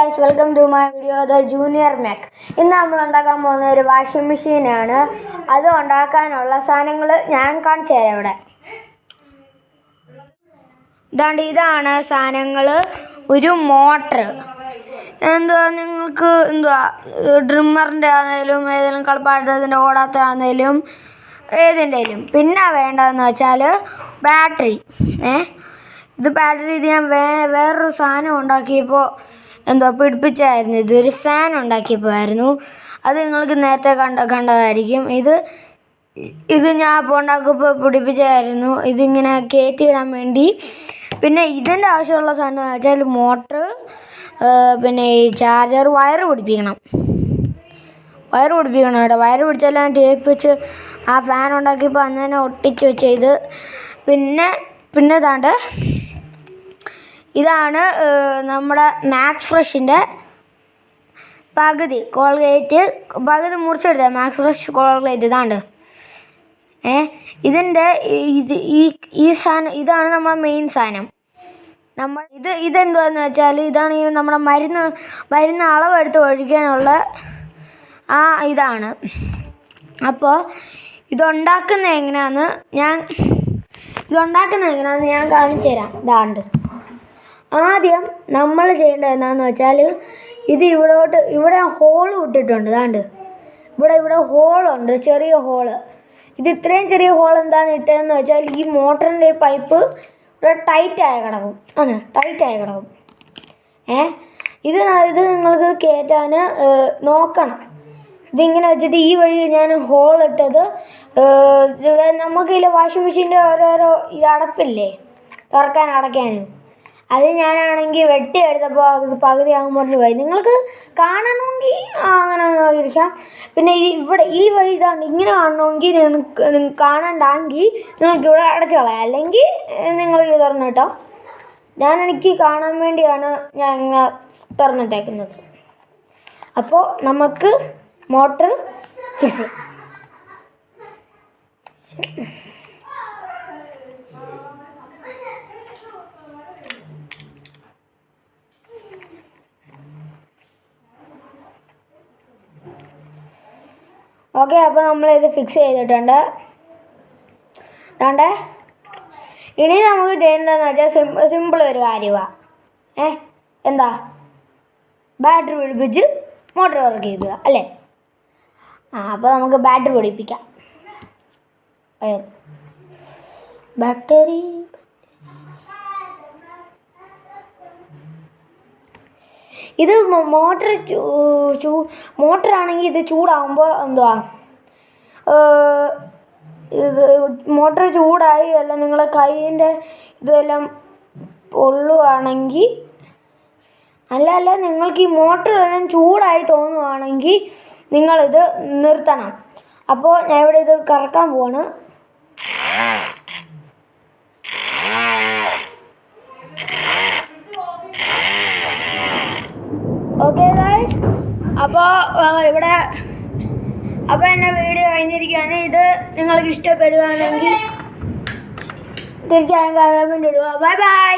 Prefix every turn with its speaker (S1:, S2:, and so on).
S1: guys, welcome to my video The Junior Mac. ഇന്ന് നമ്മൾ ഉണ്ടാക്കാൻ പോകുന്ന ഒരു വാഷിംഗ് മെഷീനാണ്. അത് ഉണ്ടാക്കാനുള്ള സാധനങ്ങൾ ഞാൻ കാണിച്ചു തരാം ഇവിടെ. ഇതാണ് സാധനങ്ങൾ. ഒരു മോട്ടർ, നിങ്ങൾക്ക് ഡ്രിമ്മറിൻ്റെ ആണെങ്കിലും ഏതെങ്കിലും കളിപ്പാട്ടത്തിൻ്റെ ഓടാത്ത ആണെങ്കിലും ഏതിൻ്റെയും. പിന്നെ വേണ്ടതെന്ന് വെച്ചാൽ ബാറ്ററി. ഇത് ബാറ്ററി. ഇത് ഞാൻ വേറൊരു സാധനം ഉണ്ടാക്കിയപ്പോൾ പിടിപ്പിച്ചായിരുന്നു. ഇതൊരു ഫാൻ ഉണ്ടാക്കിയപ്പോൾ ആയിരുന്നു. അത് നിങ്ങൾക്ക് നേരത്തെ കണ്ടതായിരിക്കും. ഇത് ഞാൻ അപ്പോൾ ഉണ്ടാക്കിയപ്പോൾ പിടിപ്പിച്ചായിരുന്നു. ഇതിങ്ങനെ കയറ്റിയിടാൻ വേണ്ടി. പിന്നെ ഇതിൻ്റെ ആവശ്യമുള്ള സാധനം എന്ന് വെച്ചാൽ മോട്ടർ, പിന്നെ ഈ ചാർജർ, വയറ് പിടിപ്പിക്കണം കേട്ടോ. വയറ് പിടിച്ചെല്ലാം ടേപ്പ് വെച്ച് ആ ഫാൻ ഉണ്ടാക്കിയപ്പോൾ അന്ന് തന്നെ ഒട്ടിച്ച് വെച്ച് ഇത്. പിന്നെ ഇതാണ് നമ്മുടെ മാക്സ് ഫ്രഷിൻ്റെ പകുതി മുറിച്ചെടുത്ത മാക്സ് ഫ്രഷ് കോൾഗേറ്റ്. ഇതിൻ്റെ ഈ സാധനം ഇതാണ് നമ്മുടെ മെയിൻ സാധനം. ഇതെന്തുവാന്ന് വെച്ചാൽ ഇതാണ് ഈ നമ്മുടെ മരുന്ന് അളവെടുത്ത് ഒഴിക്കാനുള്ള ഇതാണ്. അപ്പോൾ ഇതുണ്ടാക്കുന്നത് എങ്ങനെയാണെന്ന് ഞാൻ കാണിച്ചു തരാം. ആദ്യം നമ്മൾ ചെയ്യേണ്ടത് എന്താണെന്ന് വെച്ചാൽ ഇത് ഇവിടെ ഹോൾ ഇട്ടിട്ടുണ്ട്. ഇവിടെ ഹോളുണ്ട്, ചെറിയ ഹോള്. ഇത് ഇത്രയും ചെറിയ ഹോൾ എന്താണെന്ന് ഇട്ടതെന്ന് വെച്ചാൽ ഈ മോട്ടറിൻ്റെ പൈപ്പ് ഇവിടെ ടൈറ്റായി കിടക്കും. ഇത് നിങ്ങൾക്ക് കയറ്റാൻ നോക്കണം. ഇതിങ്ങനെ വെച്ചിട്ട് ഈ വഴി ഞാൻ ഹോൾ ഇട്ടത്, നമുക്കില്ല വാഷിംഗ് മെഷീൻ്റെ ഓരോരോ ഈ അടപ്പില്ലേ തുറക്കാനും അടയ്ക്കാനും, അത് ഞാനാണെങ്കിൽ വെട്ടിയെടുത്തപ്പോൾ അത് പകുതിയാകുമ്പോൾ പോയി. നിങ്ങൾക്ക് കാണണമെങ്കിൽ അങ്ങനെ ഇരിക്കാം. പിന്നെ ഈ വഴി ഇങ്ങനെ കാണണമെങ്കിൽ നിങ്ങൾക്ക് കാണണ്ടെങ്കിൽ നിങ്ങൾക്ക് ഇവിടെ അടച്ചു കളയാം, അല്ലെങ്കിൽ നിങ്ങൾ ഇത് തുറന്നു കേട്ടോ. എനിക്ക് കാണാൻ വേണ്ടിയാണ് ഞാൻ ഇങ്ങനെ തുറന്നിട്ടേക്കുന്നത്. അപ്പോൾ നമുക്ക് മോട്ടർ ഫിക്സ് ചെയ്യാം. ഓക്കെ, അപ്പോൾ നമ്മളിത് ഫിക്സ് ചെയ്തിട്ടുണ്ട്. ഇനി നമുക്ക് ചെയ്യേണ്ടതെന്ന് വെച്ചാൽ സിമ്പിൾ ഒരു കാര്യമാണ്. എന്താ, ബാറ്ററി പിടിപ്പിച്ച് മോട്ടർ വർക്ക് ചെയ്യുക അല്ലേ? അപ്പോൾ നമുക്ക് ബാറ്ററി പിടിപ്പിക്കാം. ബാറ്ററി ഇത് മോട്ടറാണെങ്കിൽ ഇത് ചൂടാകുമ്പോൾ ഇത് മോട്ടർ ചൂടായി അല്ല നിങ്ങളെ കൈയിൻ്റെ ഇതെല്ലാം പൊള്ളുവാണെങ്കിൽ, അല്ല നിങ്ങൾക്ക് ഈ മോട്ടർ എല്ലാം ചൂടായി തോന്നുവാണെങ്കിൽ നിങ്ങളിത് നിർത്തണം. അപ്പോൾ ഞാൻ ഇവിടെ ഇത് കറക്കാൻ പോവാണ്. ഓക്കെ ഗൈസ്, അപ്പോൾ എൻ്റെ വീഡിയോ കഴിഞ്ഞിരിക്കുകയാണ്. ഇത് നിങ്ങൾക്ക് ഇഷ്ടപ്പെടുകയാണെങ്കിൽ തീർച്ചയായും കമൻറ്റ് ഇടുക. ബൈ.